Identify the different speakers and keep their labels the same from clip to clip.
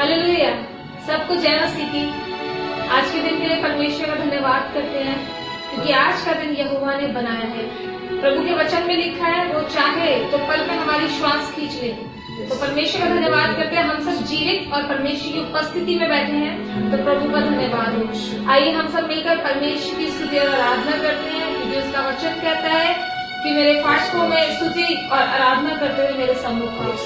Speaker 1: Hallelujah. सबको जय मसीह की। आज के दिन के लिए परमेश्वर का धन्यवाद करते हैं क्योंकि आज का दिन यहोवा ने बनाया है। प्रभु के वचन में लिखा है वो चाहे तो पल में हमारी श्वास खींच ले। तो परमेश्वर का धन्यवाद करते हैं, हम सब जीवित और परमेश्वर की उपस्थिति में बैठे हैं, तो प्रभु का धन्यवाद हो। आइए हम सब मिलकर परमेश्वर की स्तुति और आराधना करते हैं क्योंकि उसका वचन कहता है कि मेरे फाटकों में स्तुति और आराधना करते हुए मेरे सम्मुख आओ।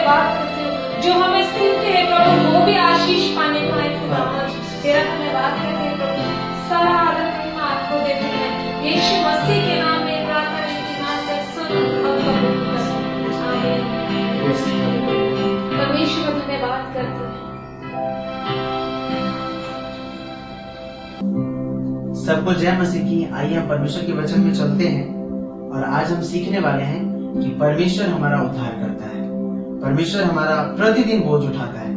Speaker 1: धन्यवाद करते हैं। जो हमें सुनते हैं प्रभु वो भी आशीष पाने पाए खुदा। तेरा धन्यवाद करते हैं प्रभु। सारा आदर महिमा आपको देते हैं। यीशु मसीह के नाम में प्रार्थना मांगकर सुन और कबूल कर। आमीन। परमेश्वर का धन्यवाद करते हैं।
Speaker 2: सबको जय मसीह की। आइए हम परमेश्वर के वचन में चलते हैं और आज हम सीखने वाले हैं कि परमेश्वर हमारा उद्धार करता है। परमेश्वर हमारा प्रतिदिन बोझ उठाता है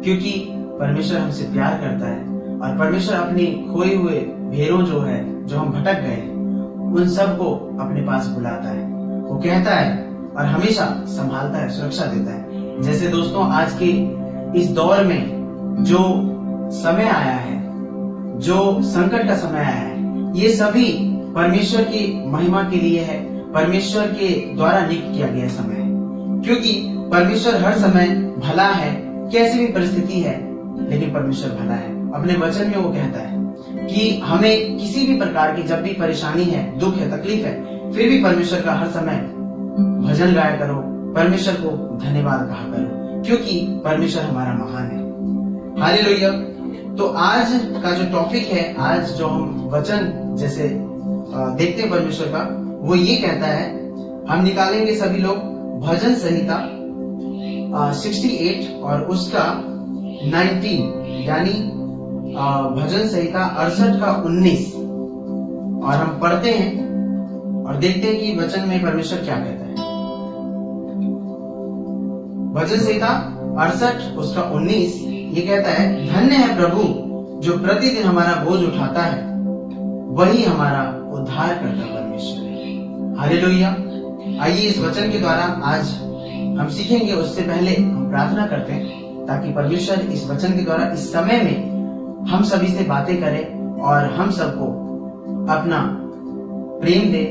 Speaker 2: क्योंकि परमेश्वर हमसे प्यार करता है और परमेश्वर अपनी खोए हुए भेड़ों जो हम भटक गए हैं उन सबको अपने पास बुलाता है। वो कहता है और हमेशा संभालता है, सुरक्षा देता है। जैसे दोस्तों आज के इस दौर में जो समय आया है, जो संकट का समय आया है, ये सभी परमेश्वर की महिमा के लिए है, परमेश्वर के द्वारा नियुक्त किया गया समय है। क्योंकि परमेश्वर हर समय भला है, कैसी भी परिस्थिति है लेकिन परमेश्वर भला है। अपने वचन में वो कहता है कि हमें किसी भी प्रकार की जब भी परेशानी है, दुख है, तकलीफ है, फिर भी परमेश्वर का हर समय भजन गाया करो, परमेश्वर को धन्यवाद कहा करो क्योंकि परमेश्वर हमारा महान है। हालेलुया। तो आज का जो टॉपिक है, आज जो हम वचन जैसे देखते हैं परमेश्वर का, वो ये कहता है, हम निकालेंगे सभी लोग भजन संहिता 68 और उसका 19 यानी भजन संहिता 68 का 19 और हम पढ़ते हैं और देखते हैं कि वचन में परमेश्वर क्या कहता है। भजन संहिता 68 उसका 19 ये कहता है, धन्य है प्रभु जो प्रतिदिन हमारा बोझ उठाता है, वही हमारा उद्धार करता परमेश्वर है। हालेलुया। आइए इस वचन के द्वारा आज हम सीखेंगे। उससे पहले हम प्रार्थना करते हैं ताकि परमेश्वर इस वचन के द्वारा इस समय में हम सभी से बातें करें और हम सबको अपना प्रेम दे,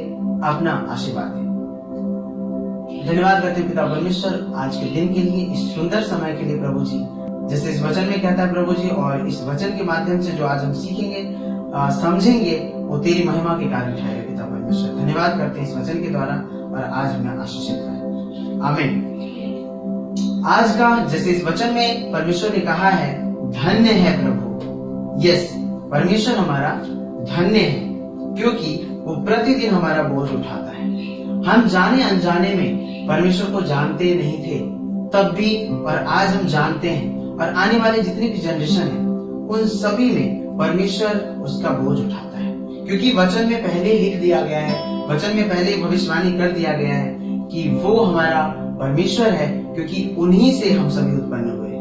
Speaker 2: अपना आशीर्वाद दे। धन्यवाद करते हैं पिता परमेश्वर आज के दिन के लिए, इस सुंदर समय के लिए प्रभु जी। जैसे इस वचन में कहता है प्रभु जी, और इस वचन के माध्यम से जो आज हम सीखेंगे, समझेंगे, वो तेरी महिमा के कारण ठहरे पिता परमेश्वर। धन्यवाद करते हैं इस वचन के द्वारा और आज हमें आशीषित करें। आमीन। आज का जैसे इस वचन में परमेश्वर ने कहा है, धन्य है प्रभु। यस, परमेश्वर हमारा धन्य है क्योंकि वो प्रतिदिन हमारा बोझ उठाता है। हम जाने अनजाने में परमेश्वर को जानते नहीं थे तब भी, और आज हम जानते हैं, और आने वाले जितनी भी जनरेशन है उन सभी में परमेश्वर उसका बोझ उठाता है। क्योंकि वचन में पहले लिख दिया गया है, वचन में पहले भविष्यवाणी कर दिया गया है कि वो हमारा परमेश्वर है क्योंकि उन्हीं से हम सभी उत्पन्न हुए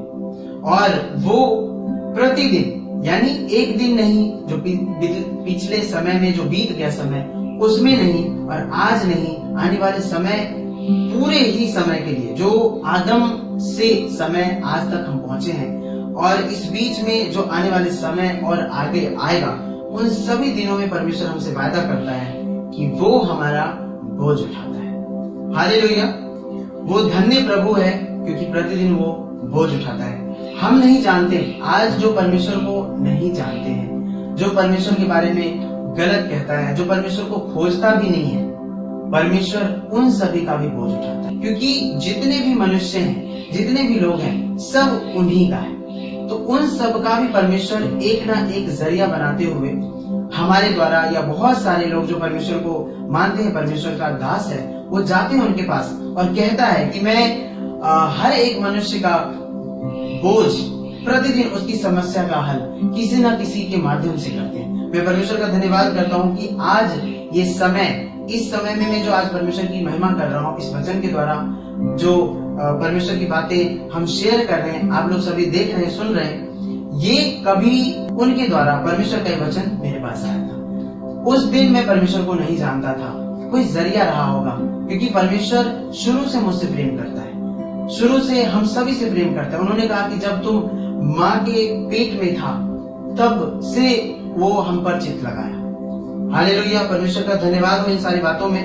Speaker 2: और वो प्रतिदिन यानी एक दिन नहीं, जो पिछले समय में जो बीत गया समय उसमें नहीं और आज नहीं, आने वाले समय पूरे ही समय के लिए जो आदम से समय आज तक हम पहुंचे हैं और इस बीच में जो आने वाले समय और आगे आएगा, उन सभी दिनों में परमेश्वर हमसे वायदा करता है कि वो हमारा बोझ उठाता है। हालेलुया। वो धन्य प्रभु है क्योंकि प्रतिदिन वो बोझ उठाता है। हम नहीं जानते, आज जो परमेश्वर को नहीं जानते हैं, जो परमेश्वर के बारे में गलत कहता है, जो परमेश्वर को खोजता भी नहीं है, परमेश्वर उन सभी का भी बोझ उठाता है। क्योंकि जितने भी मनुष्य हैं, जितने भी लोग हैं, सब उन्हीं का है। तो उन सब का भी परमेश्वर एक ना एक जरिया बनाते हुए हमारे द्वारा, या बहुत सारे लोग जो परमेश्वर को मानते हैं, परमेश्वर का दास है, वो जाते हैं उनके पास और कहता है कि मैं हर एक मनुष्य का बोझ, प्रतिदिन उसकी समस्या का हल किसी न किसी के माध्यम से करते हैं। मैं परमेश्वर का धन्यवाद करता हूँ कि आज ये समय, इस समय में मैं जो आज परमेश्वर की महिमा कर रहा हूँ, इस वचन के द्वारा जो परमेश्वर की बातें हम शेयर कर रहे हैं, आप लोग सभी देख रहे हैं, सुन रहे हैं, ये कभी उनके द्वारा परमेश्वर का वचन मेरे पास आया था। उस दिन मैं परमेश्वर को नहीं जानता था, कोई जरिया रहा होगा, क्योंकि परमेश्वर शुरू से मुझसे प्रेम करता है, शुरू से हम सभी से प्रेम करता है। उन्होंने कहा कि जब तुम माँ के पेट में था तब से वो हम पर चित्त लगाया। हालेलुया। परमेश्वर का धन्यवाद हो इन सारी बातों में।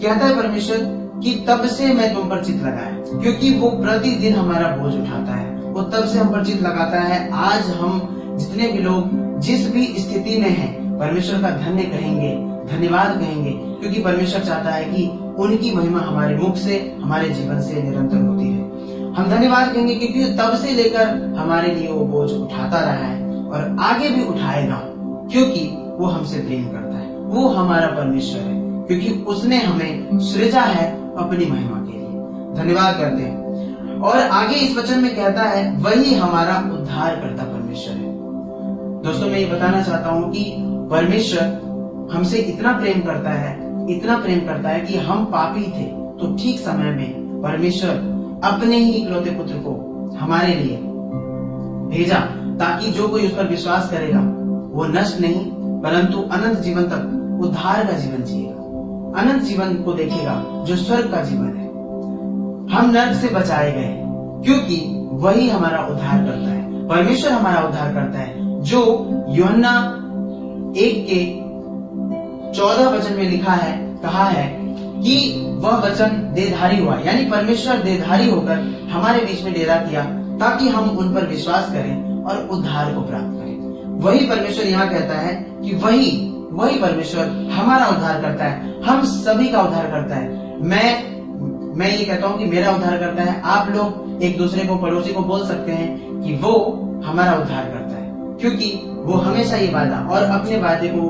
Speaker 2: कहता है परमेश्वर कि तब से मैं तुम पर चित्त लगाया, क्योंकि वो प्रतिदिन हमारा बोझ उठाता है, वो तब से हम पर चित्त लगाता है। आज हम जितने भी लोग जिस भी स्थिति में हैं, परमेश्वर का धन्य कहेंगे, धन्यवाद कहेंगे, क्योंकि परमेश्वर चाहता है कि उनकी महिमा हमारे मुख से, हमारे जीवन से निरंतर होती है। हम धन्यवाद कहेंगे क्योंकि तब से लेकर हमारे लिए वो बोझ उठाता रहा है और आगे भी उठाएगा, क्योंकि वो हमसे प्रेम करता है। वो हमारा परमेश्वर है, क्योंकि उसने हमें सृजा है अपनी महिमा के लिए। धन्यवाद करते हैं। और आगे इस वचन में कहता है वही हमारा उद्धार करता परमेश्वर है। दोस्तों, मैं ये बताना चाहता हूँ कि परमेश्वर हमसे इतना प्रेम करता है, इतना प्रेम करता है कि हम पापी थे तो ठीक समय में परमेश्वर अपने ही इकलौते पुत्र को हमारे लिए भेजा, ताकि जो कोई उस पर विश्वास करेगा वो नष्ट नहीं परंतु अनंत जीवन तक उद्धार का जीवन जिएगा, अनंत जीवन को देखेगा जो स्वर्ग का जीवन है। हम नर्क से बचाए गए क्योंकि वही हमारा उद्धार करता है। परमेश्वर हमारा उद्धार करता है, जो यूहन्ना 1:14 वचन में लिखा है, कहा है कि वह वचन देहधारी हुआ, यानी परमेश्वर देहधारी होकर हमारे बीच में डेरा किया ताकि हम उन पर विश्वास करें और उद्धार को प्राप्त करें। वही परमेश्वर यहाँ कहता है कि वही परमेश्वर हमारा उद्धार करता है, हम सभी का उद्धार करता है। मैं ये कहता हूँ कि मेरा उद्धार करता है। आप लोग एक दूसरे को, पड़ोसी को बोल सकते हैं कि वो हमारा उद्धार करता है, क्योंकि वो हमेशा ये वादा और अपने वादे को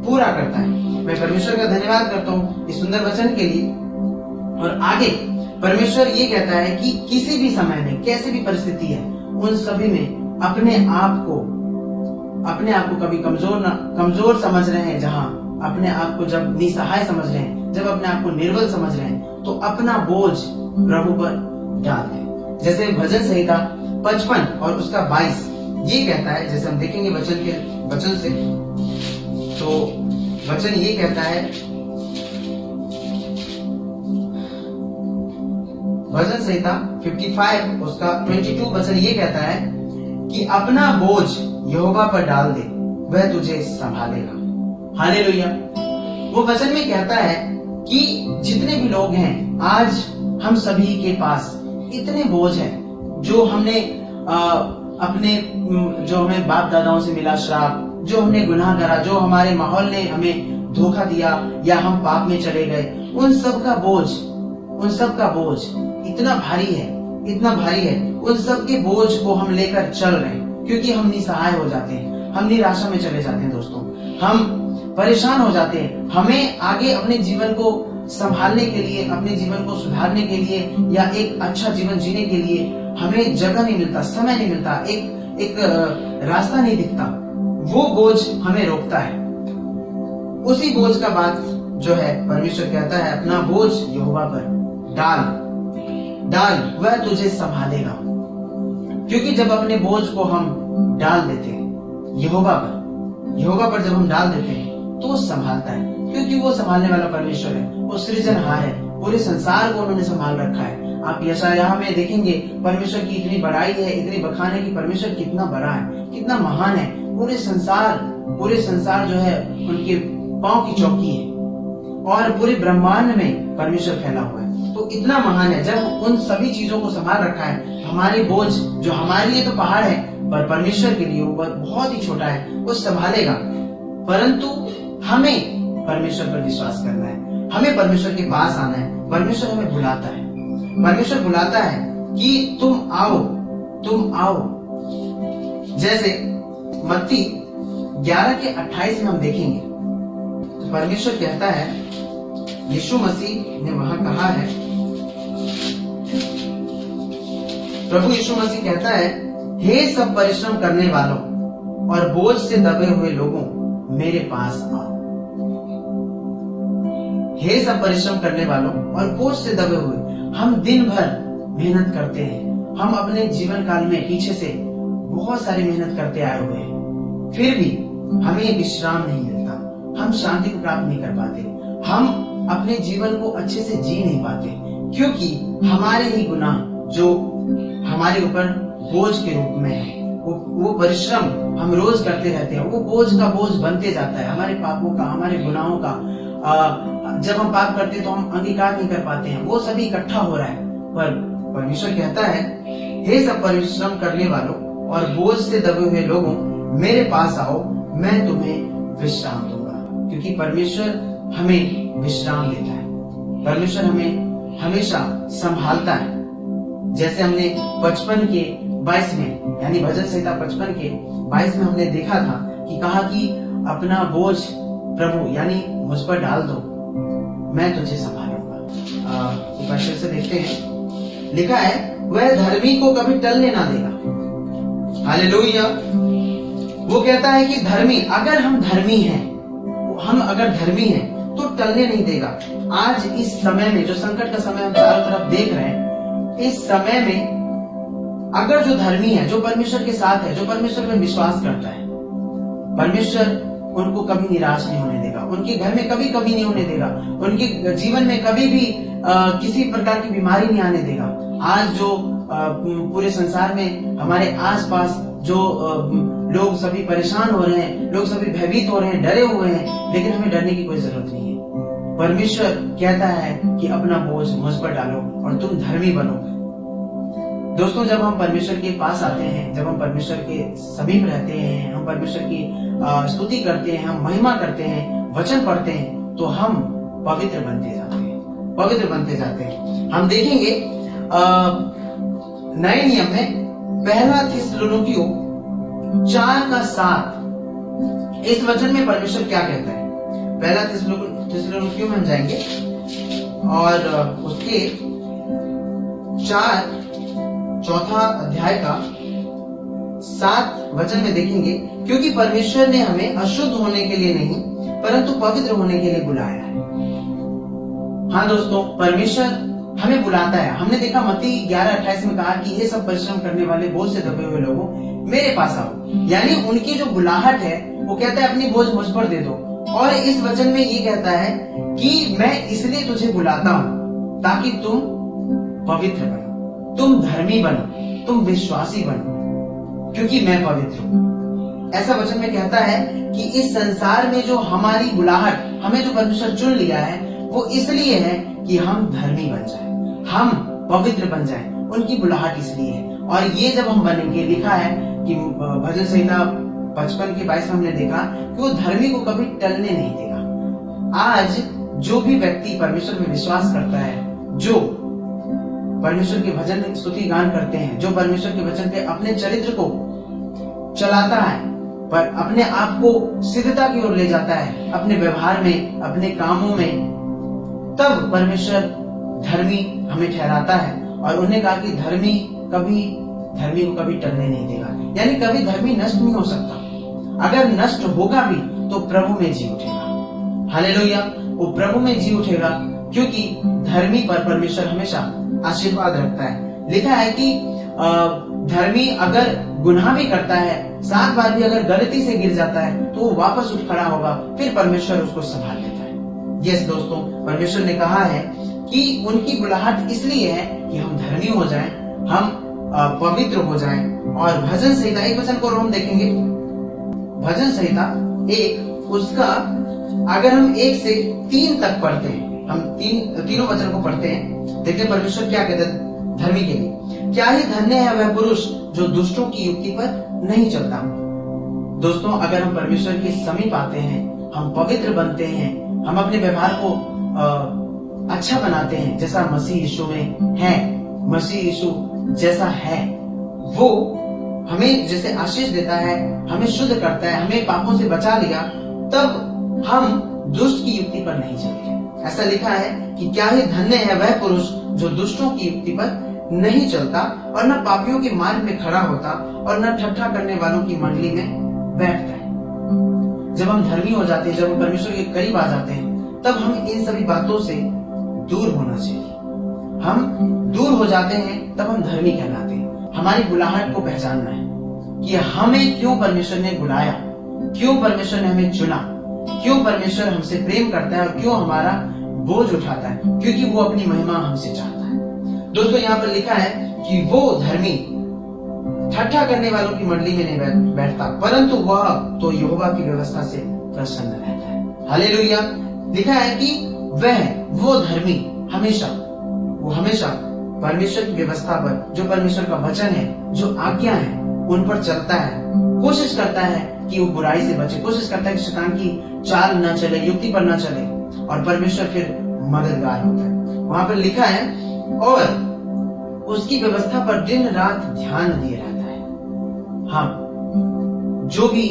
Speaker 2: पूरा करता है। मैं परमेश्वर का धन्यवाद करता हूँ इस सुंदर वचन के लिए। और आगे परमेश्वर ये कहता है कि किसी भी समय में, कैसी भी परिस्थिति है, उन सभी में अपने आप को कभी कमजोर समझ रहे हैं, जहां अपने आप को जब निसहाय समझ रहे हैं, जब अपने आप को निर्बल समझ रहे हैं, तो अपना बोझ प्रभु पर डाल दें। जैसे भजन संहिता 55 और उसका 22 ये कहता है, जैसे हम देखेंगे वचन से, तो वचन ये कहता है, भजन संहिता 55 उसका 22 वचन ये कहता है कि अपना बोझ यहोवा पर डाल दे, वह तुझे संभालेगा। हालेलुया। वो वचन में कहता है कि जितने भी लोग हैं, आज हम सभी के पास इतने बोझ हैं जो हमने जो हमें बाप दादाओं से मिला श्राप, जो हमने गुनाह करा, जो हमारे माहौल ने हमें धोखा दिया या हम पाप में चले गए, उन सब का बोझ इतना भारी है, उन सब के बोझ को हम लेकर चल रहे हैं, क्योंकि हम निसहाय हो जाते हैं, हम निराशा में चले जाते हैं। दोस्तों, हम परेशान हो जाते हैं। हमें आगे अपने जीवन को संभालने के लिए, अपने जीवन को सुधारने के लिए या एक अच्छा जीवन जीने के लिए हमें जगह नहीं मिलता, समय नहीं मिलता, एक रास्ता नहीं दिखता। वो बोझ हमें रोकता है। उसी बोझ का बात जो है परमेश्वर कहता है, अपना बोझ यहोवा पर डाल, वह तुझे संभालेगा। क्योंकि जब अपने बोझ को हम डाल देते हैं यहोवा पर जब हम डाल देते हैं तो वो संभालता है, क्योंकि वो संभालने वाला परमेश्वर है, वो सृजनहार है। पूरे संसार को उन्होंने संभाल रखा है। आप यशायाह में देखेंगे परमेश्वर की इतनी बड़ाई है, इतनी बखान है कि परमेश्वर कितना बड़ा है, कितना महान है। पूरे संसार जो है उनके पांव की चौकी है और पूरे ब्रह्मांड में परमेश्वर फैला हुआ है। तो इतना महान है, जब उन सभी चीजों को संभाल रखा है, हमारे बोझ जो हमारे लिए तो पहाड़ है पर परमेश्वर के लिए वो बहुत ही छोटा है, वो संभालेगा। परंतु हमें परमेश्वर पर विश्वास करना है, हमें परमेश्वर के पास आना है। परमेश्वर हमें बुलाता है, परमेश्वर बुलाता है कि तुम आओ। जैसे मत्ती 11:28 में हम देखेंगे तो परमेश्वर कहता है, यीशु मसीह ने वहां कहा है, प्रभु यीशु मसीह कहता है, हे सब परिश्रम करने वालों और बोझ से दबे हुए लोगों, मेरे पास आओ। हे सब परिश्रम करने वालों और बोझ से दबे हुए, हम दिन भर मेहनत करते हैं, हम अपने जीवन काल में पीछे से बहुत सारी मेहनत करते आए हुए हैं, फिर भी हमें विश्राम नहीं मिलता, हम शांति को प्राप्त नहीं कर पाते, हम अपने जीवन को अच्छे से जी नहीं पाते, क्योंकि हमारे ही गुनाह जो हमारे ऊपर बोझ के रूप में है, वो परिश्रम हम रोज करते रहते हैं, वो बोझ का बोझ बनते जाता है, हमारे पापों का, हमारे गुनाहों का। जब हम पाप करते हैं तो हम अंगीकार नहीं कर पाते हैं, वो सभी इकट्ठा हो रहा है। पर परमेश्वर कहता है, हे सब परिश्रम करने वालों और बोझ से दबे हुए लोगों, मेरे पास आओ, मैं तुम्हें विश्राम दूंगा। क्योंकि परमेश्वर हमें विश्राम देता है, परमेश्वर हमें हमेशा संभालता है। जैसे हमने 55 के 22 में यानी भजन संहिता 55 के 22 में हमने देखा था कि कहा कि अपना बोझ प्रभु यानी मुझ पर डाल दो, मैं तुझे संभालूंगा। एक बार फिर से देखते हैं, लिखा है वह धर्मी को कभी टलने ना देगा। हालेलुया। वो कहता है कि धर्मी, अगर हम धर्मी हैं, हम अगर धर्मी हैं तो टलने नहीं देगा। आज इस समय में जो संकट का समय हम चारों तरफ देख रहे हैं, इस समय में अगर जो धर्मी है, जो परमेश्वर के साथ है, जो परमेश्वर में विश्वास करता है, परमेश्वर उनको कभी निराश नहीं होने देगा, उनके घर में कभी कभी नहीं होने देगा, उनके जीवन में कभी भी किसी प्रकार की बीमारी नहीं आने देगा। आज जो पूरे संसार में हमारे आसपास जो लोग सभी परेशान हो रहे हैं, लोग सभी भयभीत हो रहे हैं, डरे हुए हैं, लेकिन हमें डरने की कोई जरूरत नहीं है। परमेश्वर कहता है कि अपना बोझ मुझ पर डालो और तुम धर्मी बनो। दोस्तों, जब हम परमेश्वर के पास आते हैं, जब हम परमेश्वर के समीप रहते हैं, हम परमेश्वर की स्तुति करते हैं, हम महिमा करते हैं, वचन पढ़ते हैं, तो हम पवित्र बनते जाते हैं, पवित्र बनते जाते हैं। हम देखेंगे नए नियम में 1 थिस्सलुनीकियों 4:7 इस वचन में परमेश्वर क्या कहता है। 1 थिस्सलुनीकियों में हम जाएंगे और उसके 4 अध्याय का 7 वचन में देखेंगे, क्योंकि परमेश्वर ने हमें अशुद्ध होने के लिए नहीं परंतु पवित्र होने के लिए बुलाया है। हाँ दोस्तों, परमेश्वर हमें बुलाता है। हमने देखा मत्ती 11:28 में कहा कि ये सब परिश्रम करने वाले बोझ से दबे हुए लोगों मेरे पास आओ। यानी उनकी जो बुलाहट है वो कहता है अपनी बोझ मुझ पर दे दो। और इस वचन में ये कहता है कि मैं इसलिए तुझे बुलाता हूं ताकि तुम पवित्र बनो, तुम धर्मी बनो, तुम विश्वासी बनो, क्योंकि मैं पवित्र हूं। ऐसा वचन में कहता है कि इस संसार में जो हमारी बुलाहट, हमें जो परमेश्वर चुन लिया है, वो इसलिए है कि हम धर्मी बन जाएं, हम पवित्र बन जाएं। उनकी बुलाहट इसलिए है। और ये जब हम बनेंगे, लिखा है कि भजन संहिता 55 के 22 में हमने देखा कि वो धर्मी को कभी टलने नहीं देगा। आज जो भी व्यक्ति परमेश्वर में विश्वास करता है, जो परमेश्वर के भजन स्तुति गान करते हैं, जो परमेश्वर के वचन पे अपने चरित्र को चलाता है, पर अपने आप को सिद्धता की ओर ले जाता है, अपने व्यवहार में, अपने कामों में, तब परमेश्वर धर्मी हमें ठहराता है। और उन्होंने कहा कि धर्मी को कभी टलने नहीं देगा, यानी कभी धर्मी नष्ट नहीं हो सकता। अगर नष्ट होगा भी तो प्रभु में जी उठेगा। हालेलुया। वो प्रभु में जी उठेगा, क्योंकि धर्मी पर परमेश्वर हमेशा आशीर्वाद रखता है। लिखा है कि धर्मी अगर गुनाह भी करता है, 7 बार भी अगर गलती से गिर जाता है, तो वो वापस उठ खड़ा होगा, फिर परमेश्वर उसको संभाल लेता है। यस दोस्तों, परमेश्वर ने कहा है कि उनकी बुलाहट इसलिए है कि हम धर्मी हो जाएं, हम पवित्र हो जाएं। और भजन संहिता, एक वचन को हम देखेंगे, भजन संहिता 1 उसका अगर हम 1 से 3 तक पढ़ते हैं, हम तीनों वचन को पढ़ते हैं, देखते परमेश्वर क्या कहते हैं धर्मी के लिए। क्या ही धन्य है वह पुरुष जो दुष्टों की युक्ति पर नहीं चलता। दोस्तों, अगर हम परमेश्वर के समीप आते हैं, हम पवित्र बनते हैं, हम अपने व्यवहार को अच्छा बनाते हैं, जैसा मसीह यीशु में है, मसीह यीशु जैसा है, वो हमें जैसे आशीष देता है, हमें शुद्ध करता है, हमें पापों से बचा लिया, तब हम दुष्ट की युक्ति पर नहीं चलते। ऐसा लिखा है कि क्या ही धन्य है वह पुरुष जो दुष्टों की युक्ति पर नहीं चलता और न पापियों के मार्ग में खड़ा होता और न ठट्ठा करने वालों की मंडली में बैठता है। जब हम धर्मी हो जाते हैं, जब हम परमेश्वर के करीब आ जाते हैं, तब हम इन सभी बातों से दूर होना चाहिए। हम दूर हो जाते हैं, तब हम धर्मी कहलाते हैं। हमारी बुलाहट को पहचानना है कि हमें क्यों परमेश्वर ने बुलाया, क्यों परमेश्वर ने हमें चुना, क्यों परमेश्वर हमसे प्रेम करता है और क्यों हमारा बोझ उठाता है, क्योंकि वो अपनी महिमा हमसे चाहता है। दोस्तों, यहाँ पर लिखा है कि वो धर्मी ठट्ठा करने वालों की मंडली में नहीं बैठता, परंतु वह तो यहोवा की व्यवस्था से प्रसन्न रहता है। हालेलुया। लिखा है कि वो धर्मी हमेशा परमेश्वर की व्यवस्था पर, जो परमेश्वर का वचन है, जो आज्ञा है, उन पर चलता है, कोशिश करता है कि वो बुराई से बचे, कोशिश करता है कि शैतान की चाल न चले, युक्ति पर न चले, और परमेश्वर फिर मददगार होता है। वहां पर लिखा है और उसकी व्यवस्था पर दिन रात ध्यान दिए रहता है। हाँ, जो भी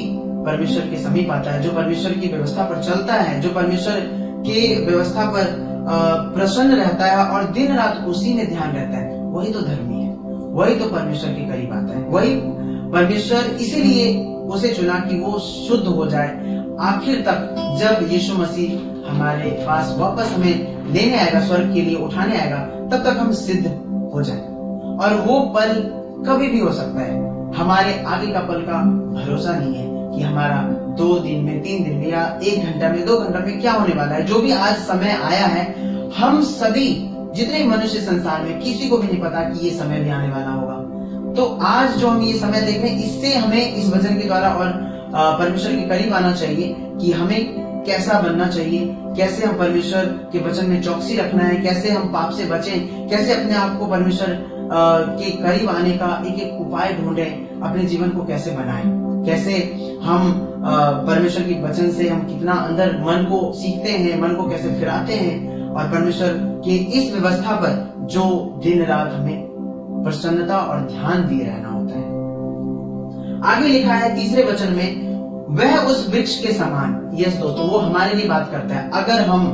Speaker 2: परमेश्वर के समीप आता है, जो परमेश्वर की व्यवस्था पर चलता है, जो परमेश्वर के व्यवस्था पर प्रसन्न रहता है और दिन रात उसी में ध्यान रहता है, वही तो धर्मी है, वही तो परमेश्वर के करीब आता है। वही परमेश्वर इसीलिए उसे चुना कि वो शुद्ध हो जाए। आखिर तक जब यीशु मसीह हमारे पास वापस हमें लेने आएगा, स्वर्ग के लिए उठाने आएगा, तब तक हम सिद्ध हो जाए। और वो पल कभी भी हो सकता है। हमारे आगे का पल का भरोसा नहीं है कि हमारा 2 दिन में, 3 दिन में या 1 घंटा में, 2 घंटा में क्या होने वाला है। जो भी आज समय आया है, हम सभी जितने मनुष्य संसार में, किसी को भी नहीं पता कि ये समय भी आने वाला होगा। तो आज जो हम ये समय देख रहे हैं, इससे हमें इस वचन के द्वारा और परमेश्वर के करीब आना चाहिए कि हमें कैसा बनना चाहिए, कैसे हम परमेश्वर के वचन में चौकसी रखना है, कैसे हम पाप से बचें, कैसे अपने आप को परमेश्वर के करीब आने का एक एक उपाय ढूंढें, अपने जीवन को कैसे बनाएं, कैसे हम परमेश्वर के वचन से हम कितना अंदर मन को सीखते हैं, मन को कैसे फिराते हैं, और परमेश्वर के इस व्यवस्था पर जो दिन रात हमें प्रसन्नता और ध्यान दिए रहना होता है। आगे लिखा है 3 वचन में, वह उस वृक्ष के समान। यस दोस्तों, वो हमारे लिए बात करता है। अगर हम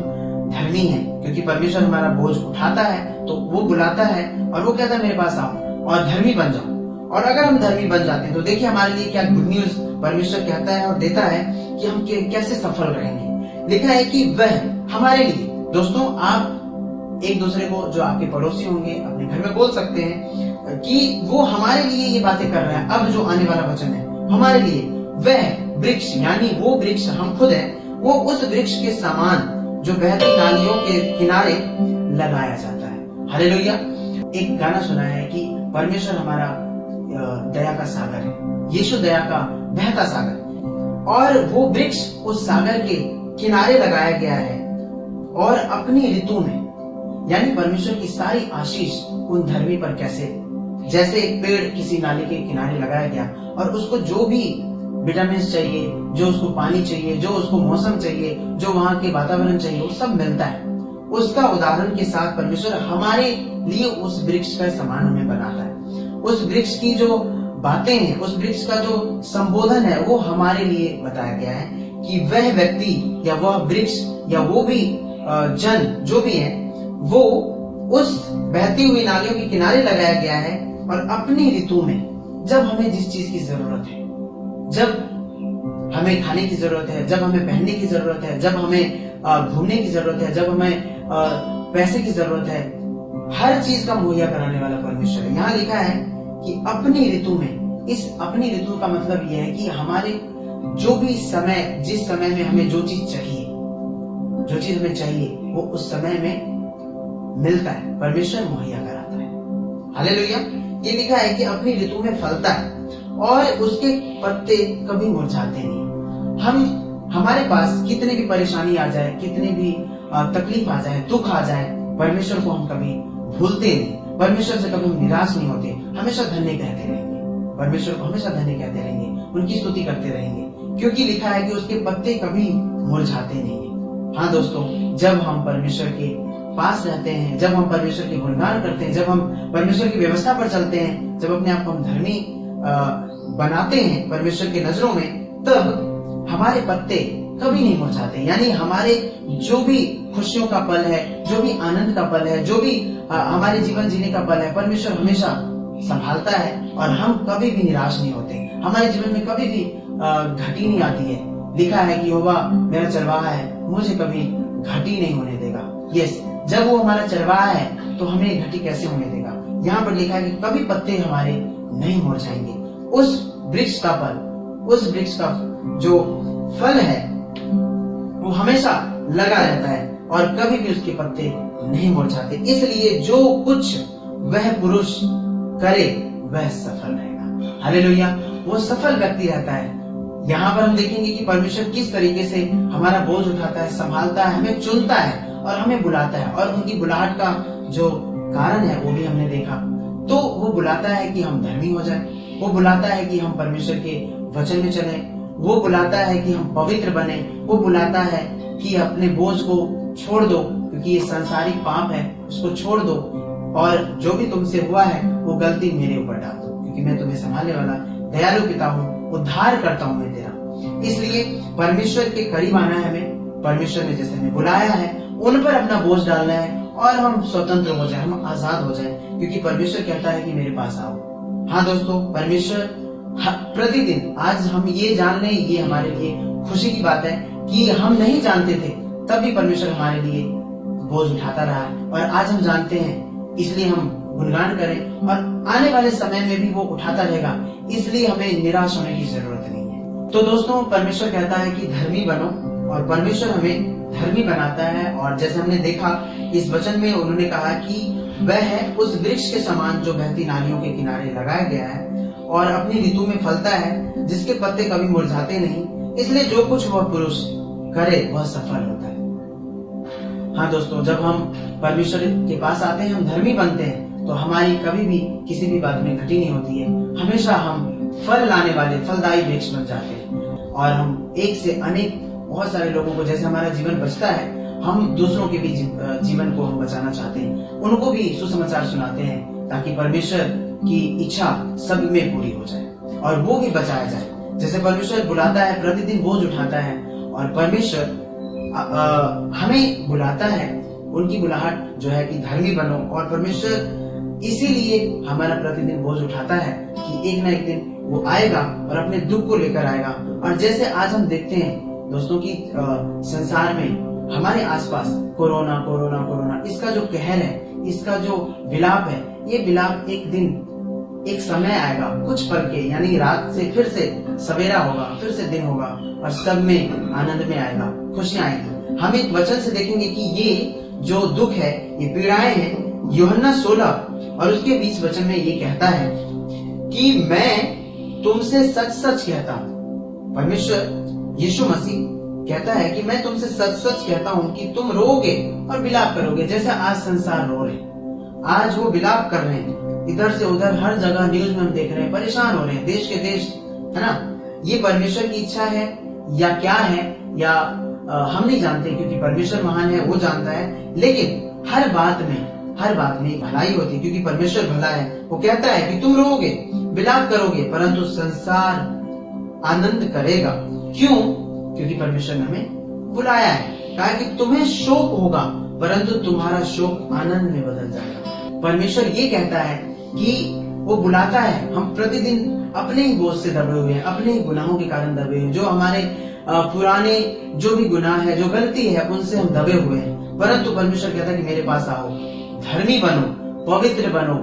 Speaker 2: धर्मी हैं, क्योंकि परमेश्वर हमारा बोझ उठाता है, तो वो बुलाता है और वो कहता है मेरे पास आओ और धर्मी बन जाओ। और अगर हम धर्मी बन जाते हैं तो देखिए हमारे लिए क्या गुड न्यूज परमेश्वर कहता है और देता है कि हम कैसे सफल रहेंगे। लिखा है कि वह हमारे लिए, दोस्तों आप एक दूसरे को, जो आपके पड़ोसी होंगे, अपने घर में बोल सकते हैं कि वो हमारे लिए ये बातें कर रहा है। अब जो आने वाला वचन है हमारे लिए, वह वृक्ष यानी वो वृक्ष हम खुद हैं, वो उस वृक्ष के समान जो बहती नालियों के किनारे लगाया जाता है। हालेलुया। एक गाना सुना है कि परमेश्वर हमारा दया का सागर है, यीशु दया का बहता सागर, और वो वृक्ष उस सागर के किनारे लगाया गया है। और अपनी ऋतु में, यानी परमेश्वर की सारी आशीष उन धर्मी पर कैसे, जैसे एक पेड़ किसी नाले के किनारे लगाया गया और उसको जो भी विटामिन चाहिए, जो उसको पानी चाहिए, जो उसको मौसम चाहिए, जो वहाँ के वातावरण चाहिए, वो सब मिलता है। उसका उदाहरण के साथ परमेश्वर हमारे लिए उस वृक्ष का समान हमें बनाता है। उस वृक्ष की जो बातें हैं, उस वृक्ष का जो संबोधन है, वो हमारे लिए बताया गया है कि वह व्यक्ति या वह वृक्ष या वो भी जन जो भी है, वो उस बहती हुई नालियों के किनारे लगाया गया है। और अपनी ऋतु में, जब हमें जिस चीज की जरूरत है, जब हमें खाने की जरूरत है, जब हमें पहनने की जरूरत है, जब हमें घूमने की जरूरत है, जब हमें पैसे की जरूरत है, हर चीज का मुहैया कराने वाला परमेश्वर है। यहाँ लिखा है कि अपनी ऋतु में, इस अपनी ऋतु का मतलब यह है कि हमारे जो भी समय, जिस समय में हमें जो चीज चाहिए, जो चीज हमें चाहिए, वो उस समय में मिलता है, परमेश्वर मुहैया कराता है। हालेलुया। ये लिखा है कि अपनी ऋतु में फलता है और उसके पत्ते कभी मुरझाते नहीं। हमारे पास कितने भी परेशानी आ जाए, कितने भी तकलीफ आ जाए, दुख आ जाए, परमेश्वर को हम कभी भूलते नहीं, परमेश्वर से कभी निराश नहीं होते, हमेशा धन्य कहते रहेंगे, परमेश्वर को हमेशा धन्य कहते रहेंगे, उनकी स्तुति करते रहेंगे, क्योंकि लिखा है कि उसके पत्ते कभी मुरझाते नहीं। हाँ दोस्तों, जब हम परमेश्वर के पास रहते हैं, जब हम परमेश्वर के गुणगान करते हैं, जब हम परमेश्वर की व्यवस्था पर चलते हैं, जब अपने आप को हम धर्मी बनाते हैं परमेश्वर की नजरों में, तब हमारे पत्ते कभी नहीं मुरझाते। यानी हमारे जो भी खुशियों का पल है, जो भी आनंद का पल है, जो भी हमारे जीवन जीने का पल है, परमेश्वर हमेशा संभालता है और हम कभी भी निराश नहीं होते। हमारे जीवन में कभी भी घटी नहीं आती है। लिखा है कि यहोवा मेरा चरवाहा है, मुझे कभी घटी नहीं होने देगा। यस, जब वो हमारा चरवाहा है तो हमें घटी कैसे होने देगा। यहाँ पर लिखा है कि कभी पत्ते हमारे नहीं मुरझाएंगे। उस वृक्ष का फल, उस वृक्ष का जो फल है वो हमेशा लगा रहता है और कभी भी उसके पत्ते नहीं मुरझाते। इसलिए जो कुछ वह पुरुष करे वह सफल रहेगा। हालेलुया। वो सफल व्यक्ति रहता है। यहाँ पर हम देखेंगे कि परमेश्वर किस तरीके से हमारा बोझ उठाता है, संभालता है, हमें चुनता है और हमें बुलाता है। और उनकी बुलाहट का जो कारण है वो भी हमने देखा। तो वो बुलाता है कि हम धर्मी हो जाए, वो बुलाता है कि हम परमेश्वर के वचन में चले, वो बुलाता है कि हम पवित्र बने, वो बुलाता है कि अपने बोझ को छोड़ दो, क्योंकि ये सांसारिक पाप है, उसको छोड़ दो और जो भी तुमसे हुआ है वो गलती मेरे ऊपर डाल दो, क्योंकि मैं तुम्हें संभालने वाला दयालु पिता हूँ, उद्धार करता हूँ मैं तेरा। इसलिए परमेश्वर के करीब आना है हमें। परमेश्वर ने जैसे हमें बुलाया है उन पर अपना बोझ डालना है और हम स्वतंत्र हो जाए, हम आजाद हो जाए, क्योंकि परमेश्वर कहता है कि मेरे पास आओ। हाँ दोस्तों, परमेश्वर प्रतिदिन, आज हम ये जान लें, ये हमारे लिए खुशी की बात है कि हम नहीं जानते थे तब भी परमेश्वर हमारे लिए बोझ उठाता रहा, और आज हम जानते हैं इसलिए हम गुणगान करें, और आने वाले समय में भी वो उठाता रहेगा, इसलिए हमें निराश होने की जरूरत नहीं है। तो दोस्तों, परमेश्वर कहता है कि धर्मी बनो, और परमेश्वर हमें धर्मी बनाता है। और जैसे हमने देखा इस वचन में उन्होंने कहा कि वह है उस वृक्ष के समान जो बहती नालियों के किनारे लगाया गया है और अपनी ऋतु में फलता है, जिसके पत्ते कभी मुरझाते नहीं, इसलिए जो कुछ वह पुरुष करे वह सफल होता है। हाँ दोस्तों, जब हम परमेश्वर के पास आते हैं, हम धर्मी बनते हैं, तो हमारी कभी भी किसी भी बात में घटी नहीं होती है। हमेशा हम फल लाने वाले फलदायी वृक्ष बन जाते हैं, और हम एक से अनेक बहुत सारे लोगों को, जैसे हमारा जीवन बचता है, हम दूसरों के भी जीवन को हम बचाना चाहते हैं, उनको भी सुसमाचार सुनाते हैं, ताकि परमेश्वर की इच्छा सब में पूरी हो जाए और वो भी बचाया जाए। जैसे परमेश्वर बुलाता है, प्रतिदिन बोझ उठाता है, और परमेश्वर हमें बुलाता है, उनकी बुलाहट जो है कि धर्मी बनो, और परमेश्वर इसीलिए हमारा प्रतिदिन बोझ उठाता है कि एक ना एक दिन वो आएगा और अपने दुख को लेकर आएगा। और जैसे आज हम देखते हैं दोस्तों की संसार में हमारे आसपास कोरोना कोरोना कोरोना, इसका जो कहर है, इसका जो विलाप है, ये विलाप एक दिन, एक समय आएगा, कुछ पल के, यानी रात से फिर से सवेरा होगा, फिर से दिन होगा, और सब में आनंद में आएगा, खुशियां आएगी। हम एक वचन से देखेंगे कि ये जो दुख है, ये पीड़ाएं हैं। यूहन्ना 16 और उसके 20 वचन में ये कहता है कि मैं तुमसे सच सच कहता हूँ, परमेश्वर यीशु मसीह कहता है कि मैं तुमसे सच सच कहता हूँ कि तुम रोओगे और विलाप करोगे, जैसे आज संसार रो रहे हैं, आज वो विलाप कर रहे हैं, इधर से उधर हर जगह न्यूज में हम देख रहे हैं, परेशान हो रहे हैं, देश के देश, है ना। ये परमेश्वर की इच्छा है या क्या है, या हम नहीं जानते, क्योंकि परमेश्वर महान है, वो जानता है। लेकिन हर बात में भलाई होती है, क्योंकि परमेश्वर भला है। वो कहता है कि तुम रोओगे, विलाप करोगे, परंतु संसार आनंद करेगा। क्यों? क्योंकि परमेश्वर ने हमें बुलाया है, कहा कि तुम्हें शोक होगा, परंतु तुम्हारा शोक आनंद में बदल जाएगा। परमेश्वर ये कहता है कि वो बुलाता है, हम प्रतिदिन अपने ही बोझ से दबे हुए हैं, अपने ही गुनाहों के कारण दबे हुए हैं, जो हमारे पुराने जो भी गुनाह है, जो गलती है, उनसे हम दबे हुए हैं। परंतु परमेश्वर कहता है कि मेरे पास आओ, धर्मी बनो, पवित्र बनो,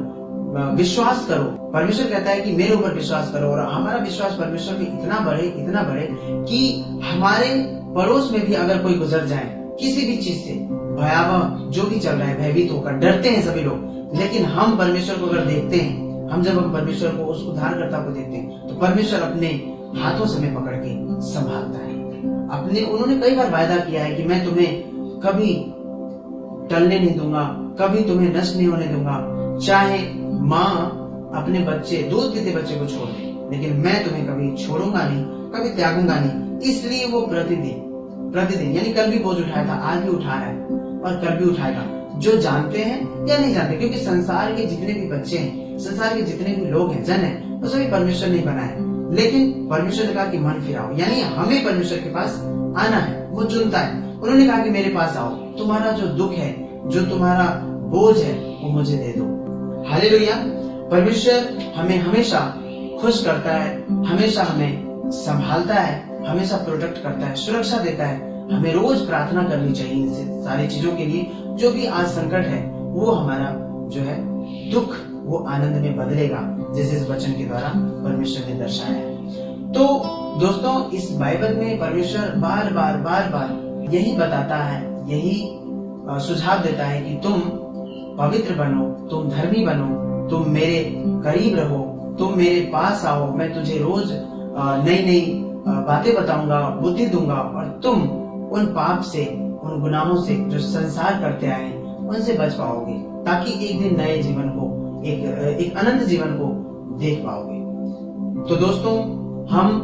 Speaker 2: विश्वास करो। परमेश्वर कहता है कि मेरे ऊपर विश्वास करो, और हमारा विश्वास परमेश्वर पे इतना बढ़े कि हमारे पड़ोस में भी अगर कोई गुजर जाए किसी भी चीज से, भयावह जो भी चल रहा है, भयभीत होकर डरते हैं सभी लोग, लेकिन हम परमेश्वर को अगर देखते हैं, जब हम परमेश्वर को, उस उद्धारकर्ता को देखते हैं, तो परमेश्वर अपने हाथों से हमें पकड़ के संभालता है। उन्होंने कई बार वायदा किया है कि मैं तुम्हें कभी टलने नहीं दूंगा, कभी तुम्हें नष्ट नहीं होने दूंगा। चाहे माँ अपने बच्चे, दूध पीते बच्चे को छोड़ दे, लेकिन मैं तुम्हें कभी छोड़ूंगा नहीं, कभी त्यागूंगा नहीं। इसलिए वो प्रतिदिन यानी कल भी बोझ उठाया था, आज भी उठा रहा है और कल भी उठाएगा, जो जानते हैं या नहीं जानते। क्योंकि संसार के जितने भी बच्चे हैं, संसार के जितने भी लोग हैं, जन है, वो सभी परमेश्वर ने बनाए, लेकिन परमेश्वर ने कहा कि मन फिराओ, यानी हमें परमेश्वर के पास आना है, वो चुनता है। उन्होंने कहा कि मेरे पास आओ, तुम्हारा जो दुख है, जो तुम्हारा बोझ है, वो मुझे दे दो। हालेलुया। परमेश्वर हमें हमेशा खुश करता है, हमेशा हमें संभालता है, हमेशा प्रोटेक्ट करता है, सुरक्षा देता है। हमें रोज प्रार्थना करनी चाहिए इन सारी चीजों के लिए। जो भी आज संकट है, वो हमारा जो है दुख, वो आनंद में बदलेगा, जैसे इस वचन के द्वारा परमेश्वर ने दर्शाया है। तो दोस्तों, इस बाइबल में परमेश्वर बार बार यही बताता है, यही सुझाव देता है कि तुम पवित्र बनो, तुम धर्मी बनो, तुम मेरे करीब रहो, तुम मेरे पास आओ, मैं तुझे रोज नई बातें बताऊंगा, बुद्धि दूंगा, और तुम उन पाप से, उन गुनाहों से जो संसार करते आए उनसे बच पाओगे, ताकि एक दिन नए जीवन को, एक अनंत जीवन को देख पाओगे। तो दोस्तों, हम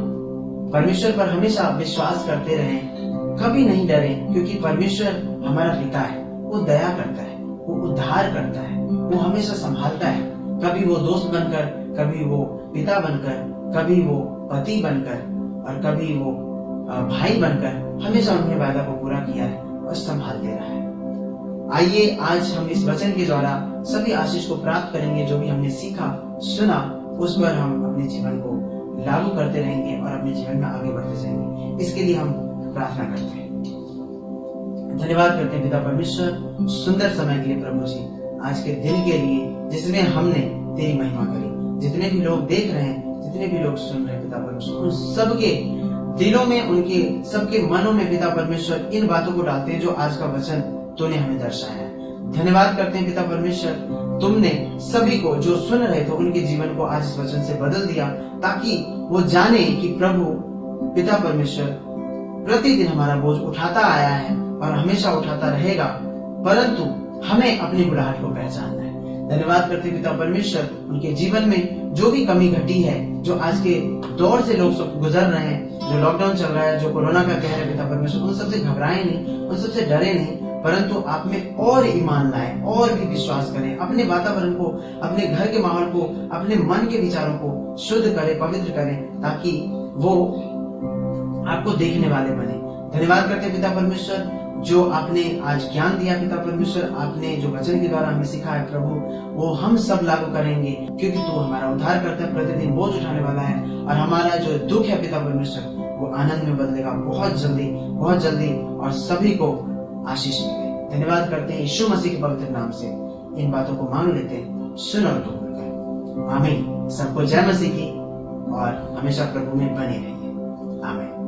Speaker 2: परमेश्वर पर हमेशा विश्वास करते रहें, कभी नहीं डरें, क्योंकि परमेश्वर हमारा पिता है, वो दया करता है, वो उद्धार करता है, वो हमेशा संभालता है। कभी वो दोस्त बनकर, कभी वो पिता बनकर, कभी वो पति बनकर और कभी वो भाई बनकर हमेशा उन्होंने वादा को पूरा किया है और संभालते रहा है। आइए आज हम इस वचन के द्वारा सभी आशीष को प्राप्त करेंगे। जो भी हमने सीखा सुना उस पर हम अपने जीवन को लागू करते रहेंगे और अपने जीवन में आगे बढ़ते जाएंगे। इसके लिए हम प्रार्थना करते हैं। धन्यवाद करते हैं पिता परमेश्वर सुंदर समय के लिए प्रभु जी, आज के दिन के लिए जिसमें हमने तेरी महिमा करी। जितने भी लोग देख रहे हैं, जितने भी लोग सुन रहे हैं पिता परमेश्वर, उन सबके दिलों में, उनके सबके मनों में पिता परमेश्वर इन बातों को डालते हैं जो आज का वचन तूने हमें दर्शाया है। धन्यवाद करते हैं पिता परमेश्वर, तुमने सभी को जो सुन रहे थे उनके जीवन को आज इस वचन से बदल दिया, ताकि वो जाने कि प्रभु पिता परमेश्वर प्रतिदिन हमारा बोझ उठाता आया है और हमेशा उठाता रहेगा, परंतु हमें अपनी बुलाहट को पहचानना है। धन्यवाद करते पिता परमेश्वर, उनके जीवन में जो भी कमी घटी है, जो आज के दौर से लोग गुजर रहे हैं, जो लॉकडाउन चल रहा है, जो कोरोना का कहर है पिता परमेश्वर, उन सबसे घबराए नहीं, उन सबसे डरे नहीं, परंतु आप में और ईमान लाए और भी विश्वास करें। अपने वातावरण को, अपने घर के माहौल को, अपने मन के विचारों को शुद्ध करें, पवित्र करें, ताकि वो आपको देखने वाले बने। धन्यवाद करते पिता परमेश्वर, जो आपने आज ज्ञान दिया पिता परमेश्वर, आपने जो वचन के द्वारा हमें सिखाया है प्रभु, वो हम सब लागू करेंगे, क्योंकि तू हमारा उद्धार करता है, प्रतिदिन बोझ उठाने वाला है, और हमारा जो दुख है पिता परमेश्वर वो आनंद में बदलेगा बहुत जल्दी, और सभी को आशीष मिले। धन्यवाद करते हैं यीशु मसीह के पवित्र नाम से इन बातों को मांग लेते हैं, सुन और कबूल करें। आमीन। सबको जय मसीह की और हमेशा प्रभु में बने रहिए। आमीन।